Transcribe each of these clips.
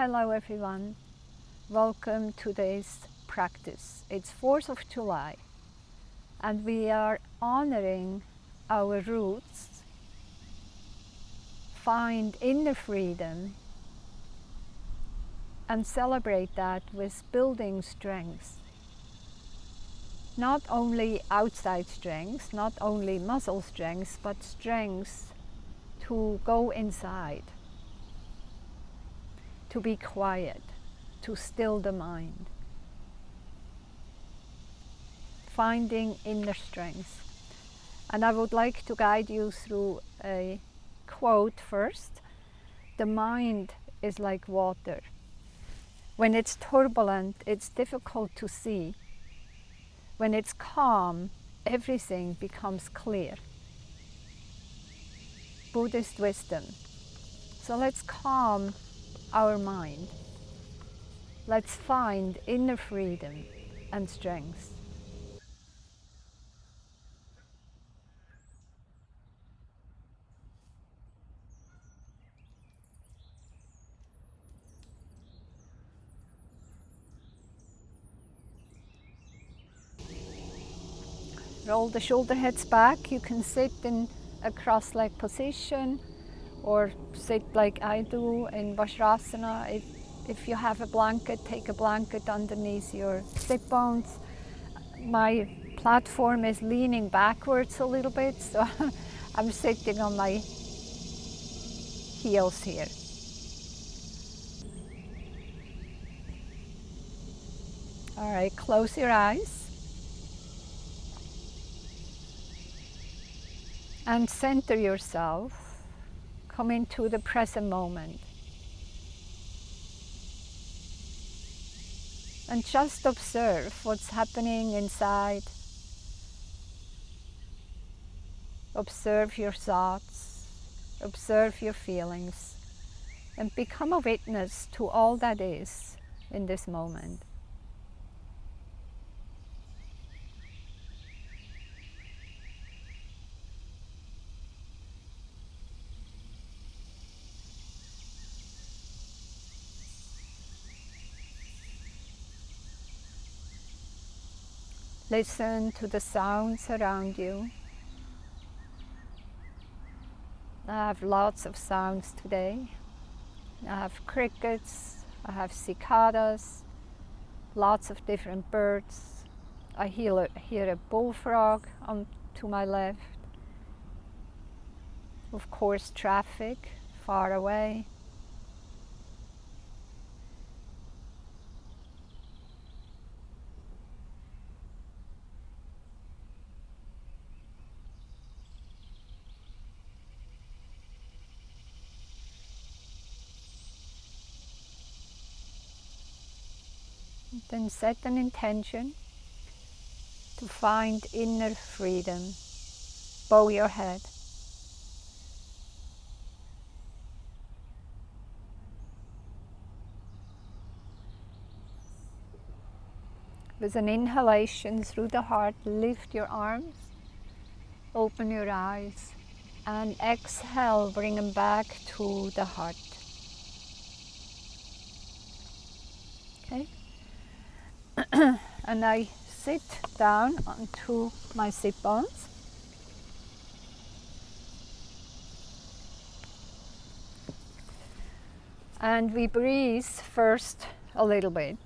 Hello everyone, welcome to today's practice. It's 4th of July and we are honoring our roots, find inner freedom and celebrate that with building strength. Not only outside strength, not only muscle strength, but strength to go inside, to be quiet, to still the mind. Finding inner strength. And I would like to guide you through a quote first. The mind is like water. When it's turbulent, it's difficult to see. When it's calm, everything becomes clear. Buddhist wisdom. So let's calm our mind. Let's find inner freedom and strength. Roll the shoulder heads back. You can sit in a cross-legged position or sit like I do in Vajrasana. If you have a blanket, take a blanket underneath your sit bones. My platform is leaning backwards a little bit, so I'm sitting on my heels here. All right, close your eyes. And center yourself. Come into the present moment. And just observe what's happening inside. Observe your thoughts. Observe your feelings. And become a witness to all that is in this moment. Listen to the sounds around you. I have lots of sounds today. I have crickets, I have cicadas, lots of different birds. I hear a bullfrog to my left. Of course, traffic far away. Then set an intention to find inner freedom. Bow your head. With an inhalation through the heart, lift your arms, open your eyes, and exhale, bring them back to the heart. Okay? And I sit down onto my sit bones. And we breathe first a little bit.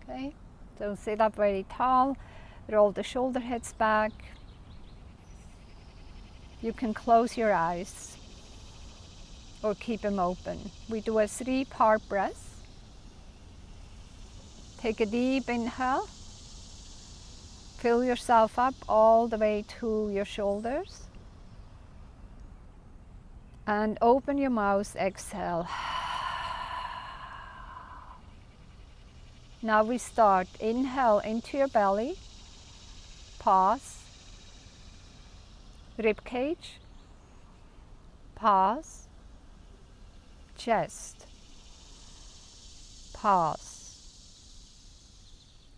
Okay? So sit up very tall, roll the shoulder heads back. You can close your eyes or keep them open. We do a 3-part breath. Take a deep inhale. Fill yourself up all the way to your shoulders. And open your mouth, exhale. Now we start. Inhale into your belly. Pause. Rib cage. Pause. Chest. Pause.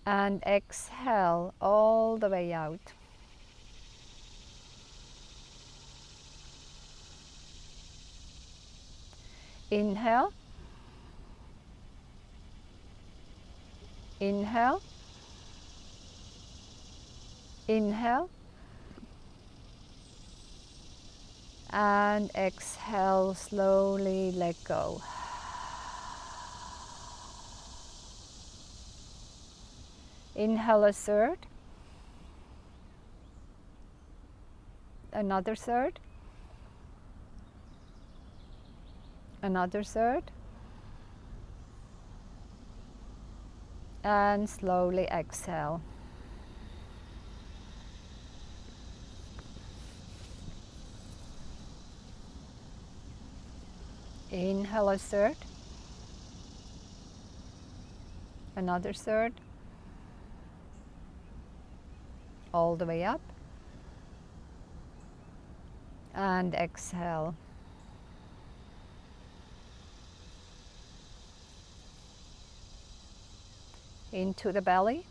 And exhale all the way out. Inhale, Inhale. Inhale. And exhale, slowly let go. Inhale a third. Another third. Another third. And slowly exhale. Inhale a third. Another third. All the way up. And exhale. Into the belly.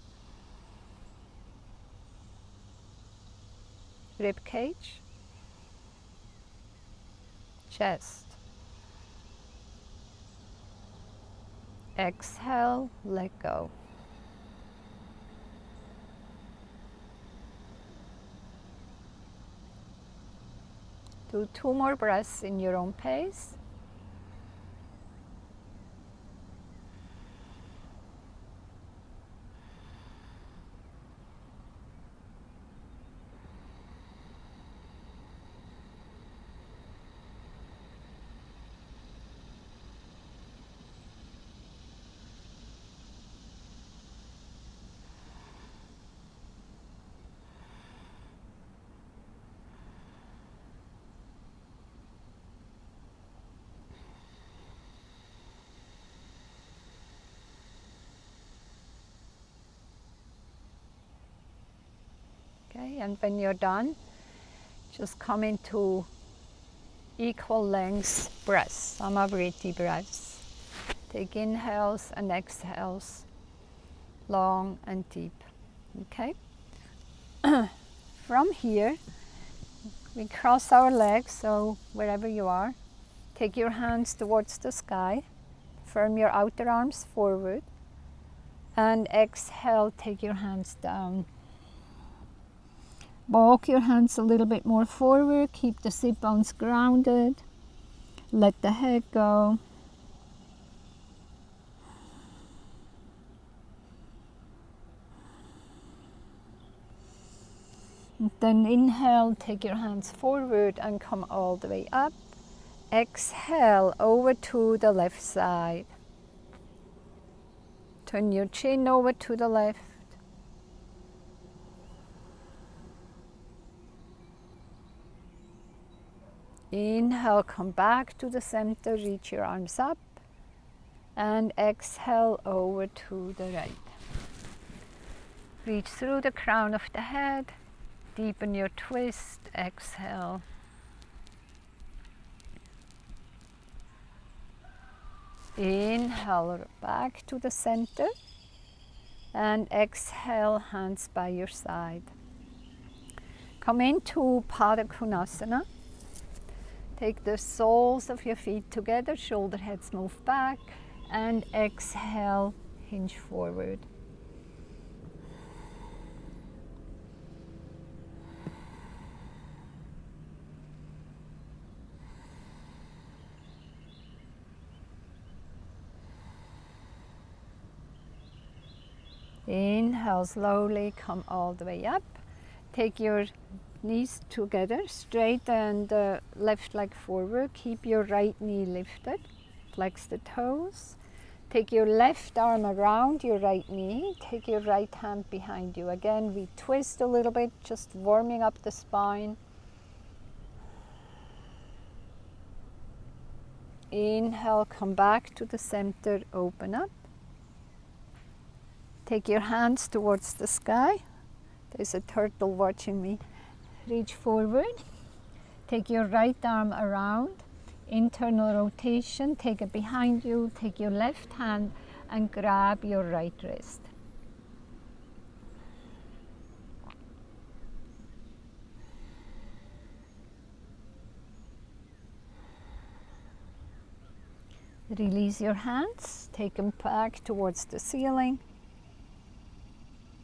Rib cage. Chest. Exhale, let go. Do 2 more breaths in your own pace. Okay, and when you're done, just come into equal length breaths, samavriti breaths. Take inhales and exhales, long and deep. Okay? From here, we cross our legs, so wherever you are, take your hands towards the sky, firm your outer arms forward, and exhale, take your hands down. Walk your hands a little bit more forward, keep the sit bones grounded, let the head go. And then inhale, take your hands forward and come all the way up. Exhale, over to the left side. Turn your chin over to the left. Inhale, come back to the center, reach your arms up, and exhale over to the right. Reach through the crown of the head, deepen your twist, exhale. Inhale, back to the center, and exhale, hands by your side. Come into Pada Konasana. Take the soles of your feet together, shoulder heads move back, and exhale, hinge forward. Inhale, slowly come all the way up. Take your knees together, straight and left leg forward. Keep your right knee lifted. Flex the toes. Take your left arm around your right knee. Take your right hand behind you. Again, we twist a little bit, just warming up the spine. Inhale, come back to the center, open up. Take your hands towards the sky. There's a turtle watching me. Reach forward. Take your right arm around. Internal rotation. Take it behind you. Take your left hand and grab your right wrist. Release your hands. Take them back towards the ceiling.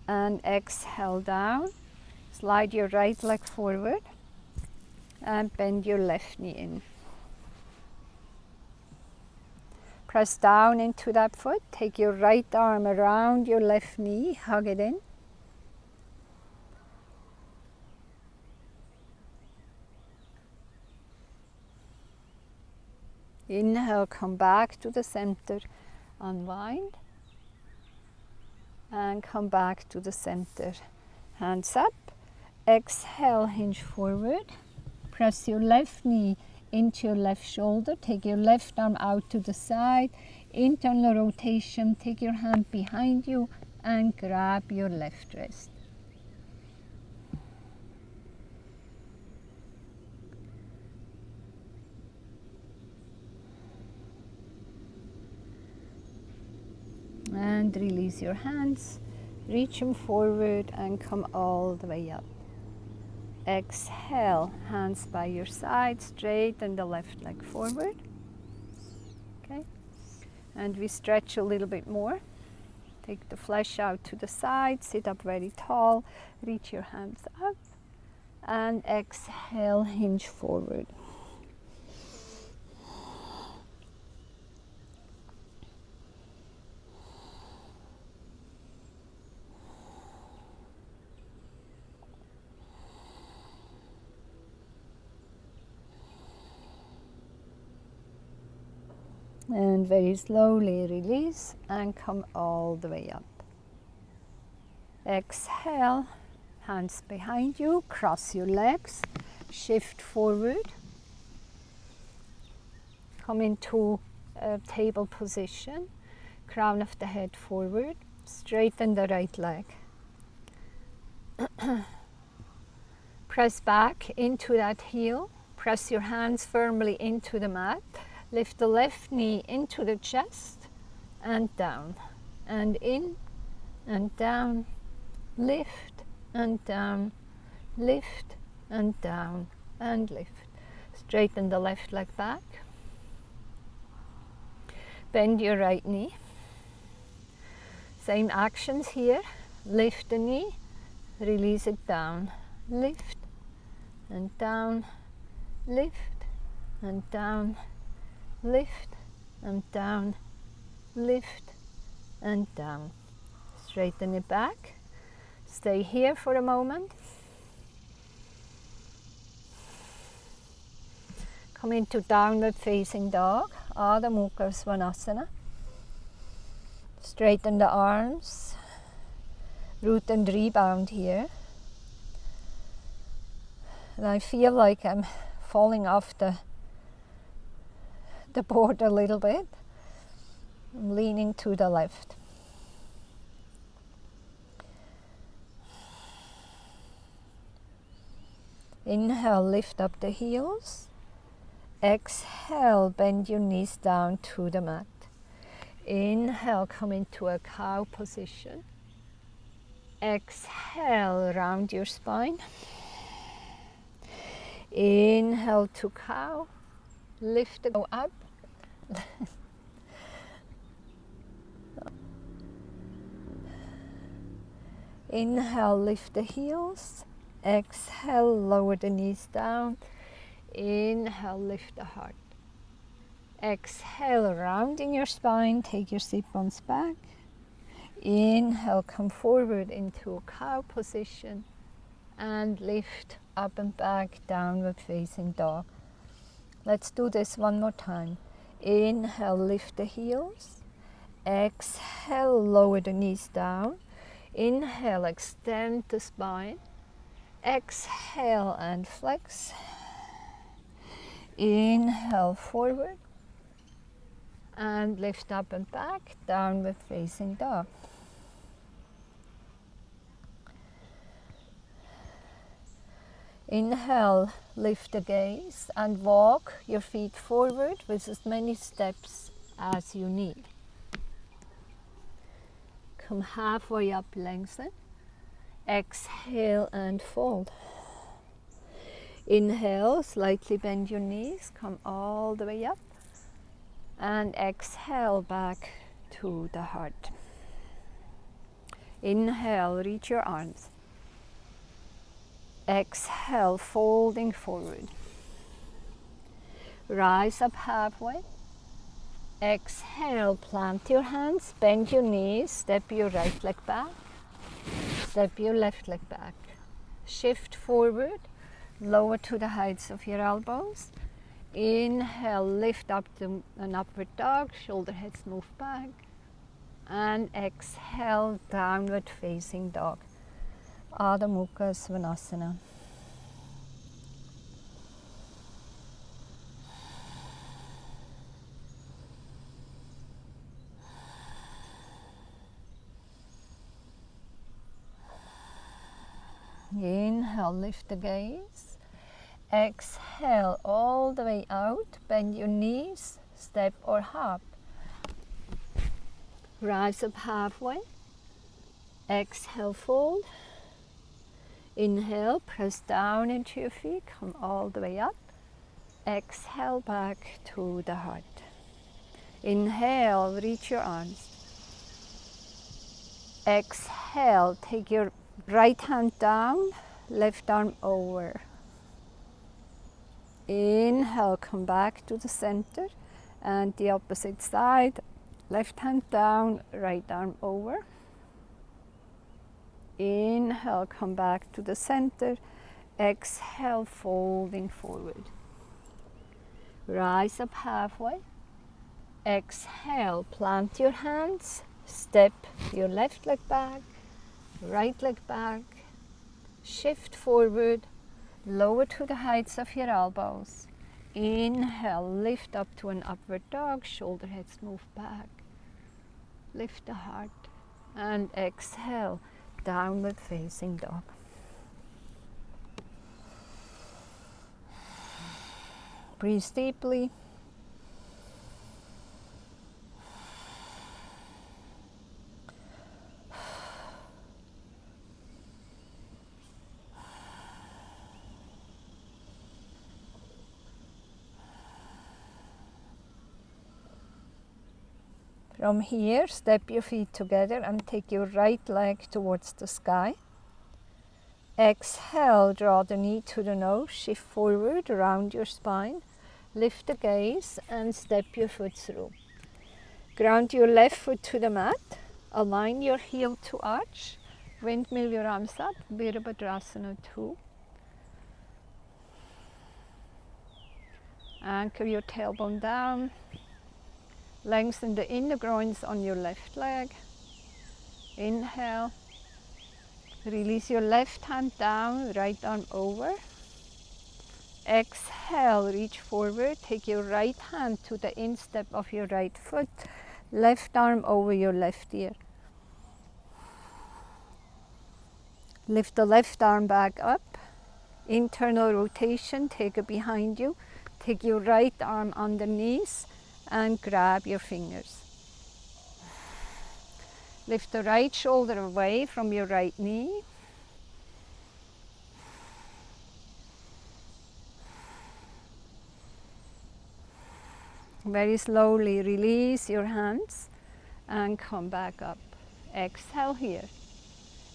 and exhale down. Slide your right leg forward and bend your left knee in. Press down into that foot. Take your right arm around your left knee, hug it in. Inhale, come back to the center, unwind, and come back to the center. Hands up. Exhale, hinge forward. Press your left knee into your left shoulder. Take your left arm out to the side. Internal rotation. Take your hand behind you and grab your left wrist. And release your hands. Reach them forward and come all the way up. Exhale, hands by your side, straighten the left leg forward. Okay, and we stretch a little bit more. Take the flesh out to the side, sit up very tall, reach your hands up, and exhale, hinge forward. And very slowly release and come all the way up. Exhale, hands behind you, cross your legs, shift forward. Come into a table position, crown of the head forward, straighten the right leg. Press back into that heel, press your hands firmly into the mat. Lift the left knee into the chest and down, and in and down, lift and down, lift and down, and lift. Straighten the left leg back. Bend your right knee. Same actions here. Lift the knee, release it down, lift and down, lift and down, lift and down, lift and down. Straighten it back. Stay here for a moment. Come into downward facing dog, Adho Mukha Svanasana. Straighten the arms, root and rebound here. And I feel like I'm falling off the board a little bit. I'm leaning to the left. Inhale, lift up the heels. Exhale, bend your knees down to the mat. Inhale, come into a cow position. Exhale, round your spine. Inhale to cow. Lift the go up. Inhale, lift the heels. Exhale, lower the knees down. Inhale, lift the heart. Exhale, rounding your spine, take your sit bones back. Inhale, come forward into a cow position and lift up and back, downward facing dog. Let's do this one more time. Inhale, lift the heels. Exhale, lower the knees down. Inhale, extend the spine. Exhale and flex. Inhale, forward. And lift up and back, downward facing dog. Inhale, lift the gaze and walk your feet forward with as many steps as you need. Come halfway up, lengthen. Exhale and fold. Inhale, slightly bend your knees, come all the way up. And exhale back to the heart. Inhale, reach your arms. Exhale, folding forward. Rise up halfway. Exhale, plant your hands, bend your knees, step your right leg back, step your left leg back. Shift forward, lower to the heights of your elbows. Inhale, lift up to an upward dog, shoulder heads move back. And exhale, downward facing dog. Adho Mukha Svanasana. Inhale, lift the gaze. Exhale, all the way out. Bend your knees, step or hop. Rise up halfway. Exhale, fold. Inhale, press down into your feet, come all the way up. Exhale, back to the heart. Inhale, reach your arms. Exhale, take your right hand down, left arm over. Inhale, come back to the center, and the opposite side. Left hand down, right arm over. Inhale, come back to the center. Exhale, folding forward. Rise up halfway. Exhale, plant your hands. Step your left leg back, right leg back. Shift forward, lower to the heights of your elbows. Inhale, lift up to an upward dog, shoulder heads move back. Lift the heart. And exhale, downward facing dog. Breathe deeply. From here, step your feet together and take your right leg towards the sky. Exhale, draw the knee to the nose, shift forward around your spine. Lift the gaze and step your foot through. Ground your left foot to the mat. Align your heel to arch. Windmill your arms up, Virabhadrasana 2. Anchor your tailbone down. Lengthen the inner groins on your left leg. Inhale. Release your left hand down, right arm over. Exhale, reach forward. Take your right hand to the instep of your right foot. Left arm over your left ear. Lift the left arm back up. Internal rotation, take it behind you. Take your right arm underneath and grab your fingers. Lift the right shoulder away from your right knee. Very slowly release your hands and come back up. Exhale here.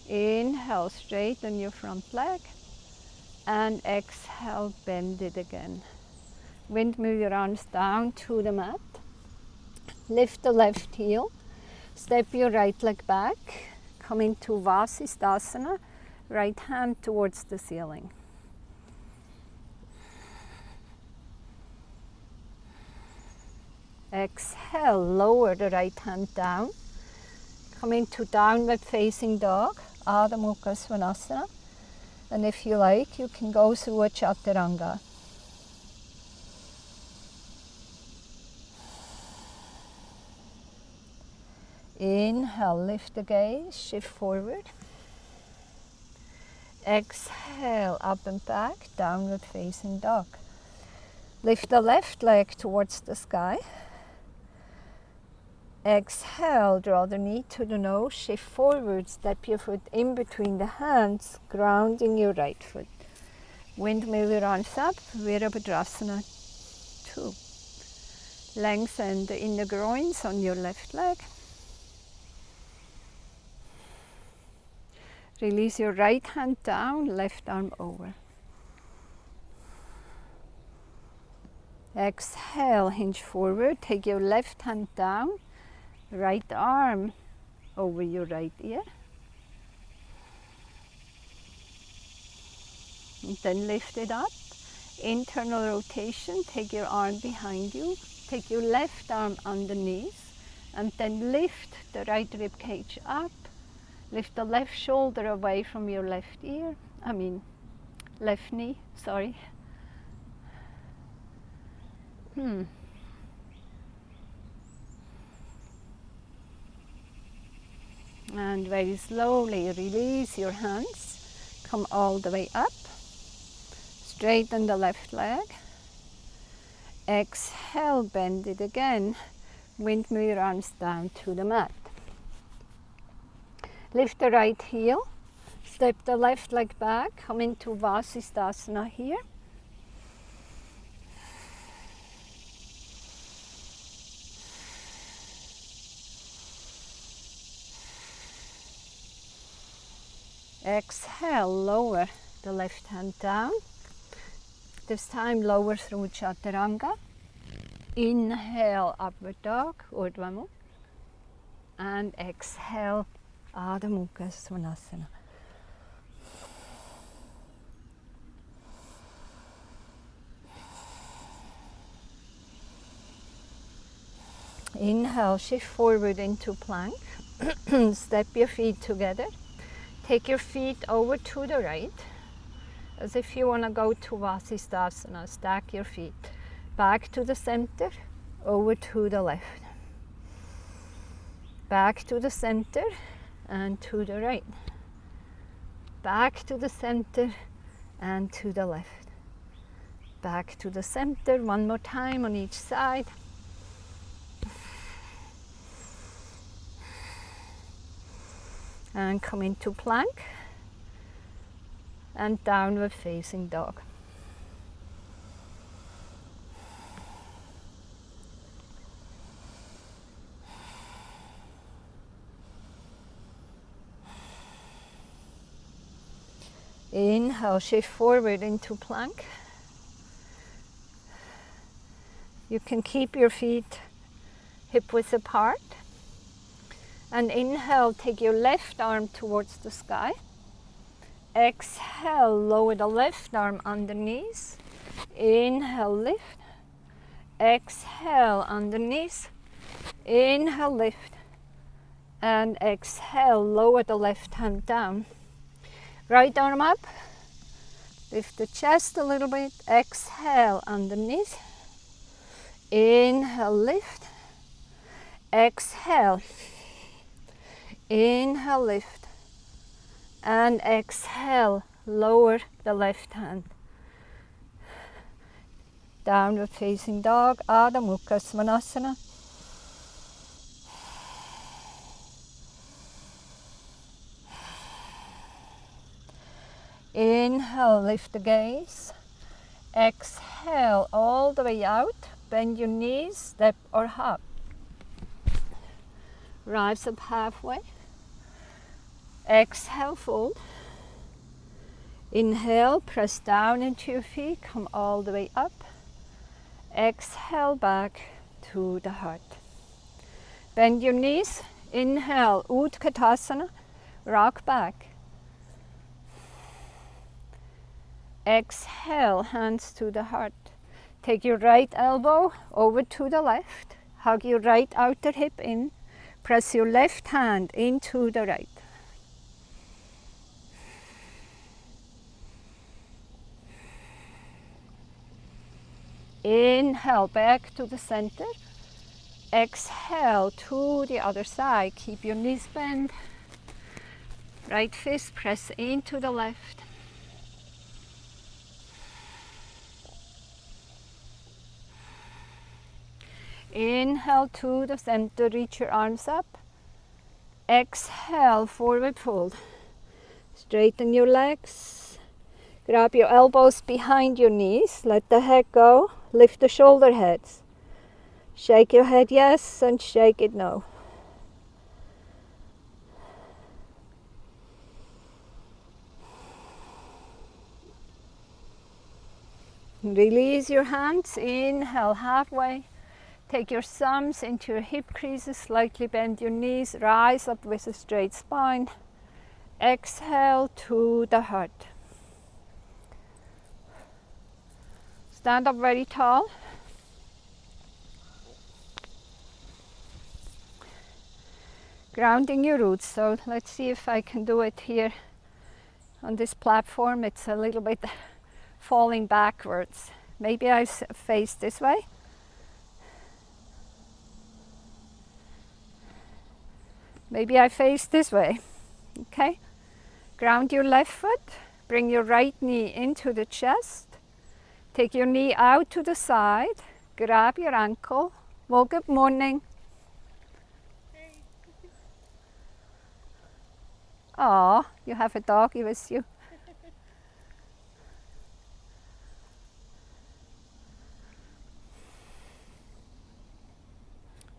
Inhale, straighten your front leg. And exhale, bend it again. Windmill your arms down to the mat. Lift the left heel. Step your right leg back. Come into Vasisthasana. Right hand towards the ceiling. Exhale, lower the right hand down. Come into downward facing dog, Adho Mukha Svanasana. And if you like, you can go through a chaturanga. Inhale, lift the gaze, shift forward. Exhale, up and back, downward facing dog. Lift the left leg towards the sky. Exhale, draw the knee to the nose, shift forward, step your foot in between the hands, grounding your right foot. Windmill your arms up, Virabhadrasana 2. Lengthen the inner groins on your left leg. Release your right hand down, left arm over. Exhale, hinge forward, take your left hand down, right arm over your right ear. And then lift it up. Internal rotation, take your arm behind you, take your left arm underneath, and then lift the right rib cage up. Lift the left shoulder away from your left ear, left knee, sorry. And very slowly release your hands, come all the way up, straighten the left leg. Exhale, bend it again, windmill your arms down to the mat. Lift the right heel, step the left leg back, come into Vasisthasana here. Exhale, lower the left hand down. This time lower through Chaturanga. Inhale, upward dog, Urdhva Mukha. And exhale, Adho Mukha Svanasana. Inhale, shift forward into plank. Step your feet together. Take your feet over to the right, as if you want to go to Vasisthasana. Stack your feet. Back to the center, over to the left. Back to the center and to the right. Back to the center and to the left. Back to the center, one more time on each side. And come into plank and downward facing dog. Inhale, shift forward into plank. You can keep your feet hip width apart. And inhale, take your left arm towards the sky. Exhale, lower the left arm underneath. Inhale, lift. Exhale, underneath. Inhale, lift. And exhale, lower the left hand down. Right arm up. Lift the chest a little bit. Exhale, underneath. Inhale, lift. Exhale. Inhale, lift, and exhale, lower the left hand. Downward facing dog, Adho Mukha Svanasana. Inhale, lift the gaze. Exhale, all the way out. Bend your knees, step or hop. Rise up halfway. Exhale, fold. Inhale, press down into your feet, come all the way up. Exhale, back to the heart. Bend your knees. Inhale, Utkatasana, rock back. Exhale, hands to the heart. Take your right elbow over to the left. Hug your right outer hip in. Press your left hand into the right. Inhale, back to the center. Exhale to the other side. Keep your knees bent. Right fist press into the left. Inhale to the center, reach your arms up. Exhale, forward fold. Straighten your legs. Grab your elbows behind your knees. Let the head go. Lift the shoulder heads. Shake your head yes and shake it no. Release your hands, inhale halfway. Take your thumbs into your hip creases, slightly bend your knees, rise up with a straight spine. Exhale to the heart. Stand up very tall. Grounding your roots. So let's see if I can do it here on this platform. It's a little bit falling backwards. Maybe I face this way. Maybe I face this way. Okay. Ground your left foot. Bring your right knee into the chest. Take your knee out to the side. Grab your ankle. Well, good morning. Oh, you have a doggy with you.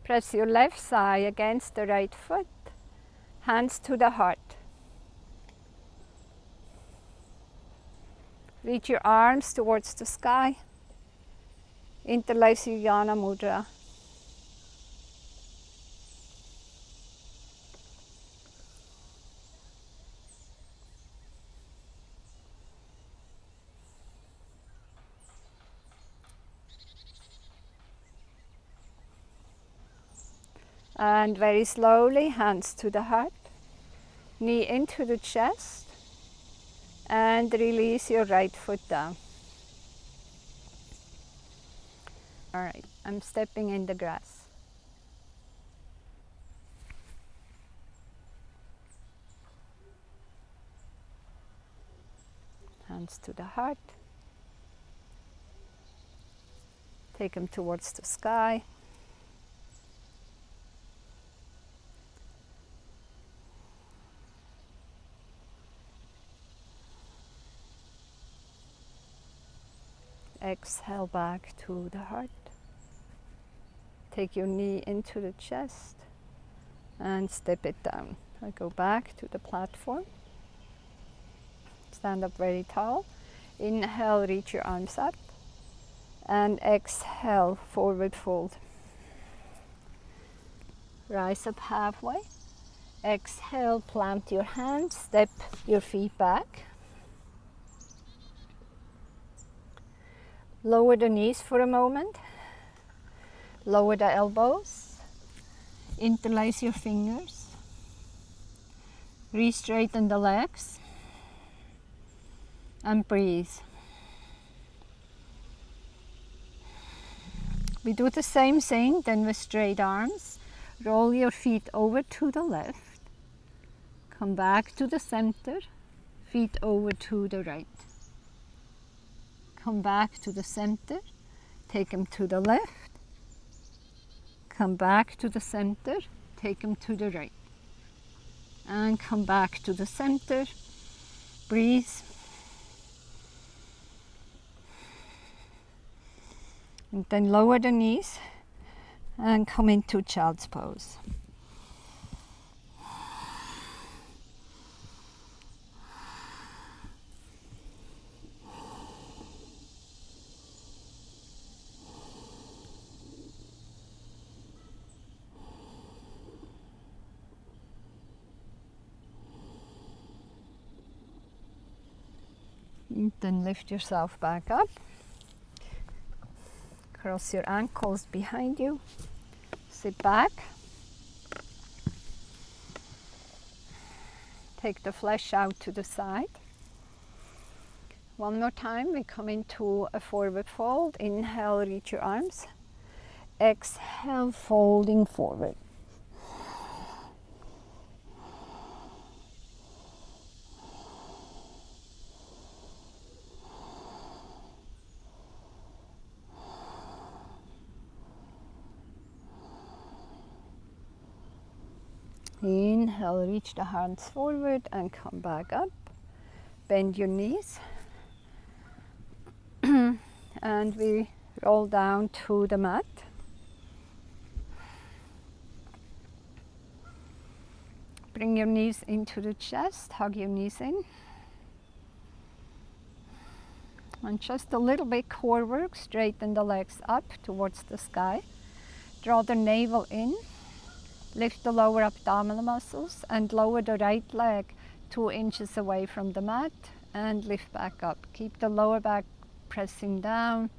Press your left thigh against the right foot. Hands to the heart. Reach your arms towards the sky. Interlace your Yana Mudra. And very slowly, hands to the heart. Knee into the chest. And release your right foot down. All right, I'm stepping in the grass. Hands to the heart. Take them towards the sky. Exhale back to the heart. Take your knee into the chest and step it down. I go back to the platform. Stand up very tall. Inhale, reach your arms up. And exhale, forward fold. Rise up halfway. Exhale, plant your hands, step your feet back. Lower the knees for a moment. Lower the elbows. Interlace your fingers. Re-straighten the legs. And breathe. We do the same thing then with straight arms. Roll your feet over to the left. Come back to the center. Feet over to the right. Come back to the center, take them to the left, come back to the center, take them to the right, and come back to the center, breathe, and then lower the knees and come into child's pose. Then lift yourself back up. Cross your ankles behind you. Sit back. Take the flesh out to the side. One more time, we come into a forward fold. Inhale, reach your arms. Exhale, folding forward. Inhale, reach the hands forward and come back up. Bend your knees. And we roll down to the mat. Bring your knees into the chest, hug your knees in. And just a little bit core work, straighten the legs up towards the sky. Draw the navel in, lift the lower abdominal muscles and lower the right leg 2 inches away from the mat and lift back up. Keep the lower back pressing down.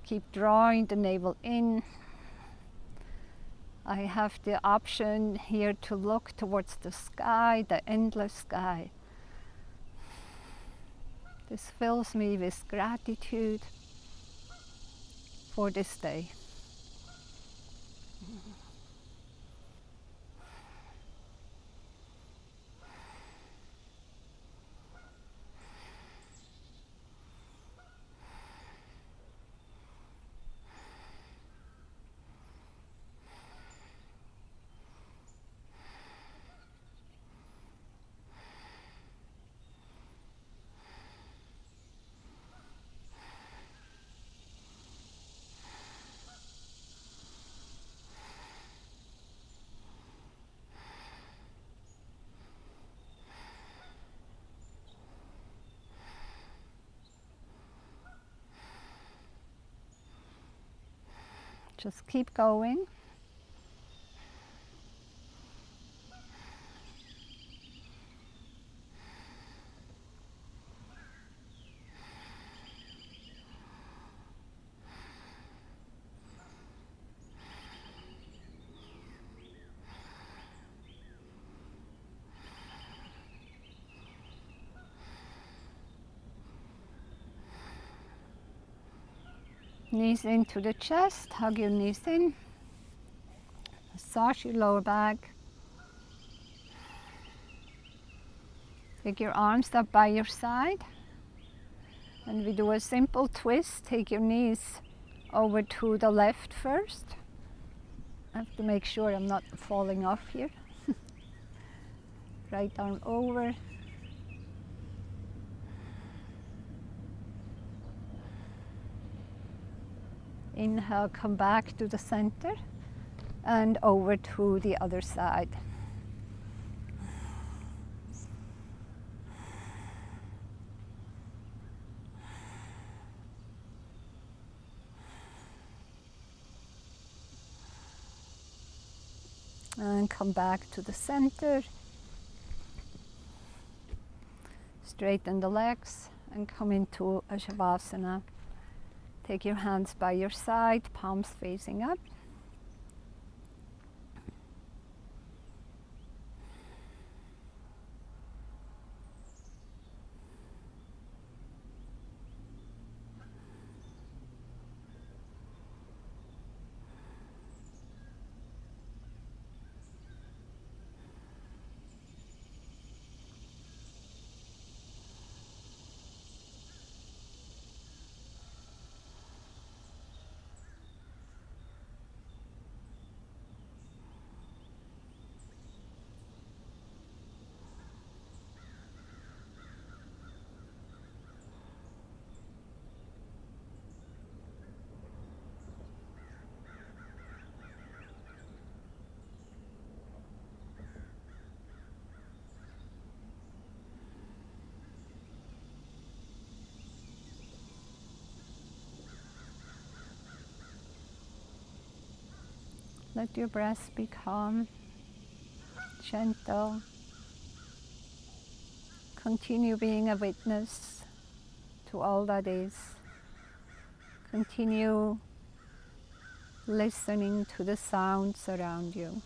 Keep drawing the navel in. I have the option here to look towards the sky, the endless sky. This fills me with gratitude for this day. Just keep going. Knees into the chest, hug your knees in. Massage your lower back. Take your arms up by your side. And we do a simple twist. Take your knees over to the left first. I have to make sure I'm not falling off here. Right arm over. Inhale, come back to the center and over to the other side. And come back to the center. Straighten the legs and come into a Shavasana. Take your hands by your side, palms facing up. Let your breath be calm, gentle. Continue being a witness to all that is. Continue listening to the sounds around you.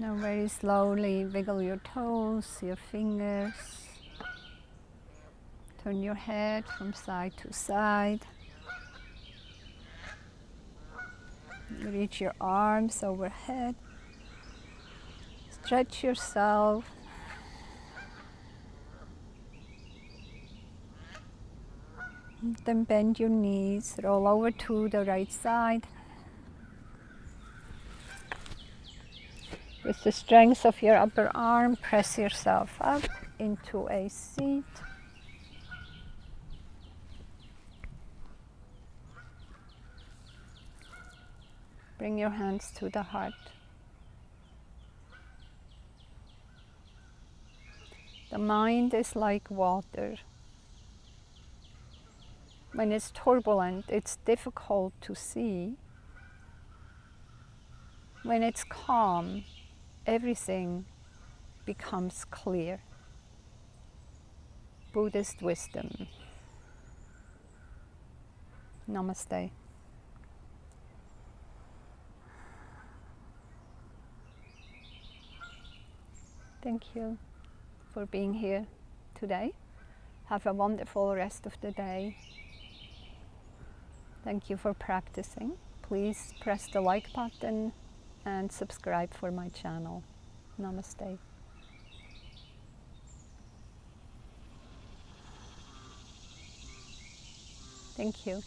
Now very slowly wiggle your toes, your fingers. Turn your head from side to side. Reach your arms overhead. Stretch yourself. Then bend your knees, roll over to the right side. With the strength of your upper arm, press yourself up into a seat. Bring your hands to the heart. The mind is like water. When it's turbulent, it's difficult to see. When it's calm, everything becomes clear. Buddhist wisdom. Namaste. Thank you for being here today. Have a wonderful rest of the day. Thank you for practicing. Please press the like button and subscribe for my channel. Namaste. Thank you.